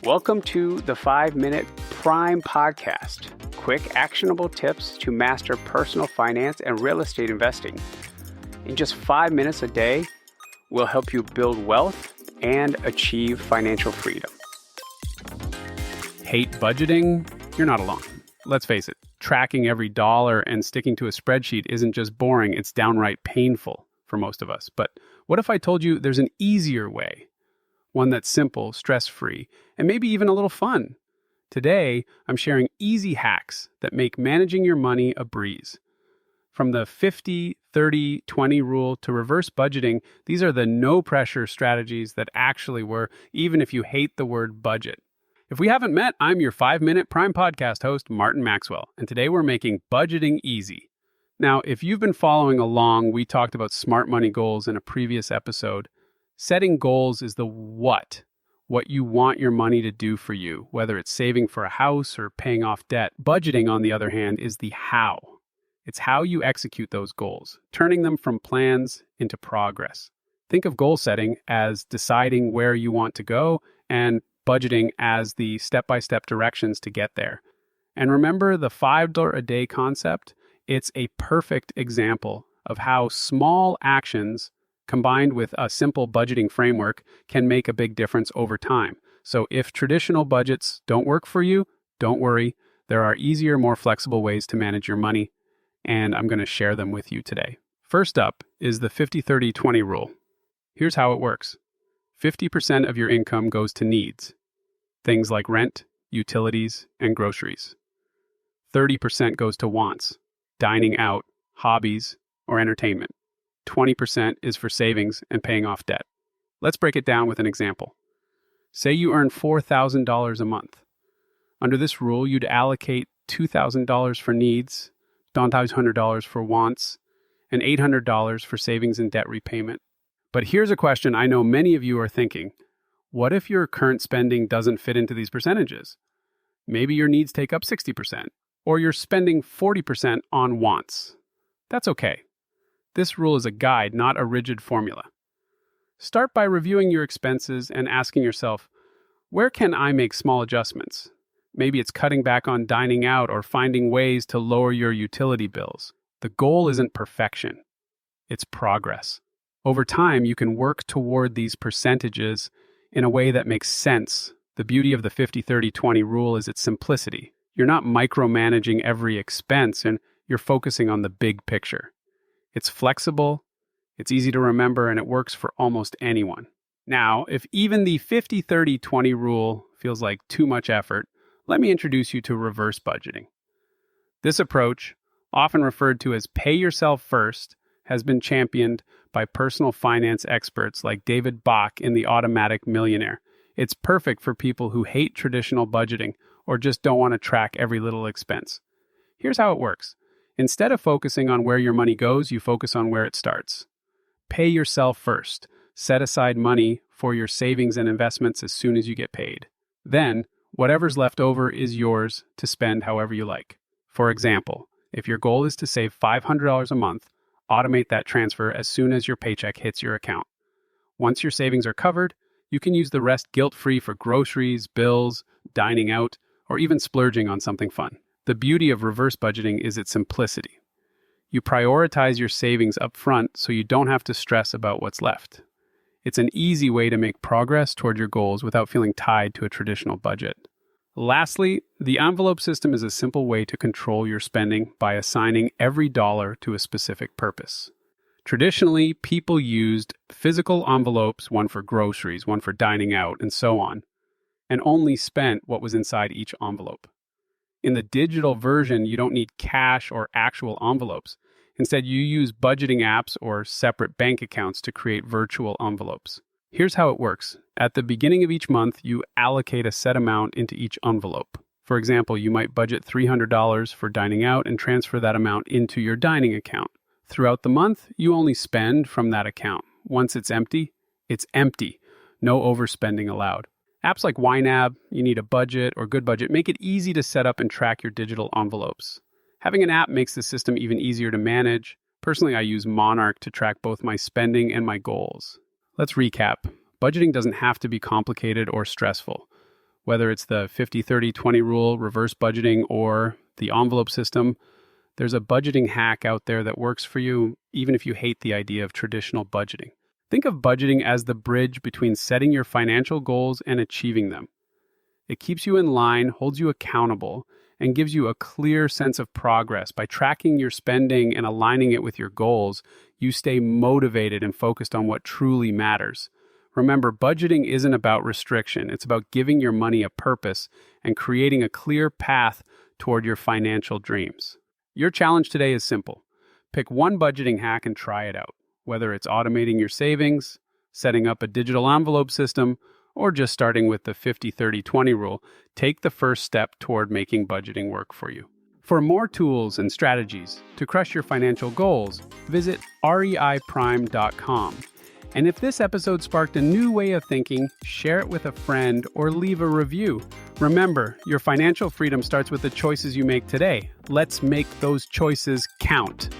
Welcome to the 5-Minute Prime Podcast. Quick, actionable tips to master personal finance and real estate investing. In just 5 minutes a day, we'll help you build wealth and achieve financial freedom. Hate budgeting? You're not alone. Let's face it, tracking every dollar and sticking to a spreadsheet isn't just boring, it's downright painful for most of us. But what if I told you there's an easier way? One that's simple, stress-free, and maybe even a little fun. Today, I'm sharing easy hacks that make managing your money a breeze. From the 50-30-20 rule to reverse budgeting, these are the no-pressure strategies that actually work, even if you hate the word budget. If we haven't met, I'm your 5-Minute Prime Podcast host, Martin Maxwell, and today we're making budgeting easy. Now, if you've been following along, we talked about smart money goals in a previous episode. Setting goals is the what you want your money to do for you, whether it's saving for a house or paying off debt. Budgeting, on the other hand, is the how. It's how you execute those goals, turning them from plans into progress. Think of goal setting as deciding where you want to go and budgeting as the step-by-step directions to get there. And remember the $5 a day concept? It's a perfect example of how small actions combined with a simple budgeting framework can make a big difference over time. So if traditional budgets don't work for you, don't worry. There are easier, more flexible ways to manage your money, and I'm going to share them with you today. First up is the 50-30-20 rule. Here's how it works. 50% of your income goes to needs, things like rent, utilities, and groceries. 30% goes to wants, dining out, hobbies, or entertainment. 20% is for savings and paying off debt. Let's break it down with an example. Say you earn $4,000 a month. Under this rule, you'd allocate $2,000 for needs, $1,500 for wants, and $800 for savings and debt repayment. But here's a question I know many of you are thinking. What if your current spending doesn't fit into these percentages? Maybe your needs take up 60%, or you're spending 40% on wants. That's okay. This rule is a guide, not a rigid formula. Start by reviewing your expenses and asking yourself, where can I make small adjustments? Maybe it's cutting back on dining out or finding ways to lower your utility bills. The goal isn't perfection, it's progress. Over time, you can work toward these percentages in a way that makes sense. The beauty of the 50-30-20 rule is its simplicity. You're not micromanaging every expense, and you're focusing on the big picture. It's flexible, it's easy to remember, and it works for almost anyone. Now, if even the 50-30-20 rule feels like too much effort, let me introduce you to reverse budgeting. This approach, often referred to as pay yourself first, has been championed by personal finance experts like David Bach in The Automatic Millionaire. It's perfect for people who hate traditional budgeting or just don't want to track every little expense. Here's how it works. Instead of focusing on where your money goes, you focus on where it starts. Pay yourself first. Set aside money for your savings and investments as soon as you get paid. Then, whatever's left over is yours to spend however you like. For example, if your goal is to save $500 a month, automate that transfer as soon as your paycheck hits your account. Once your savings are covered, you can use the rest guilt-free for groceries, bills, dining out, or even splurging on something fun. The beauty of reverse budgeting is its simplicity. You prioritize your savings up front so you don't have to stress about what's left. It's an easy way to make progress toward your goals without feeling tied to a traditional budget. Lastly, the envelope system is a simple way to control your spending by assigning every dollar to a specific purpose. Traditionally, people used physical envelopes, one for groceries, one for dining out, and so on, and only spent what was inside each envelope. In the digital version, you don't need cash or actual envelopes. Instead, you use budgeting apps or separate bank accounts to create virtual envelopes. Here's how it works. At the beginning of each month, you allocate a set amount into each envelope. For example, you might budget $300 for dining out and transfer that amount into your dining account. Throughout the month, you only spend from that account. Once it's empty, it's empty. No overspending allowed. Apps like YNAB, You Need a Budget, or Good Budget make it easy to set up and track your digital envelopes. Having an app makes the system even easier to manage. Personally, I use Monarch to track both my spending and my goals. Let's recap. Budgeting doesn't have to be complicated or stressful. Whether it's the 50-30-20 rule, reverse budgeting, or the envelope system, there's a budgeting hack out there that works for you, even if you hate the idea of traditional budgeting. Think of budgeting as the bridge between setting your financial goals and achieving them. It keeps you in line, holds you accountable, and gives you a clear sense of progress. By tracking your spending and aligning it with your goals, you stay motivated and focused on what truly matters. Remember, budgeting isn't about restriction. It's about giving your money a purpose and creating a clear path toward your financial dreams. Your challenge today is simple. Pick one budgeting hack and try it out. Whether it's automating your savings, setting up a digital envelope system, or just starting with the 50-30-20 rule, take the first step toward making budgeting work for you. For more tools and strategies to crush your financial goals, visit reiprime.com. And if this episode sparked a new way of thinking, share it with a friend or leave a review. Remember, your financial freedom starts with the choices you make today. Let's make those choices count.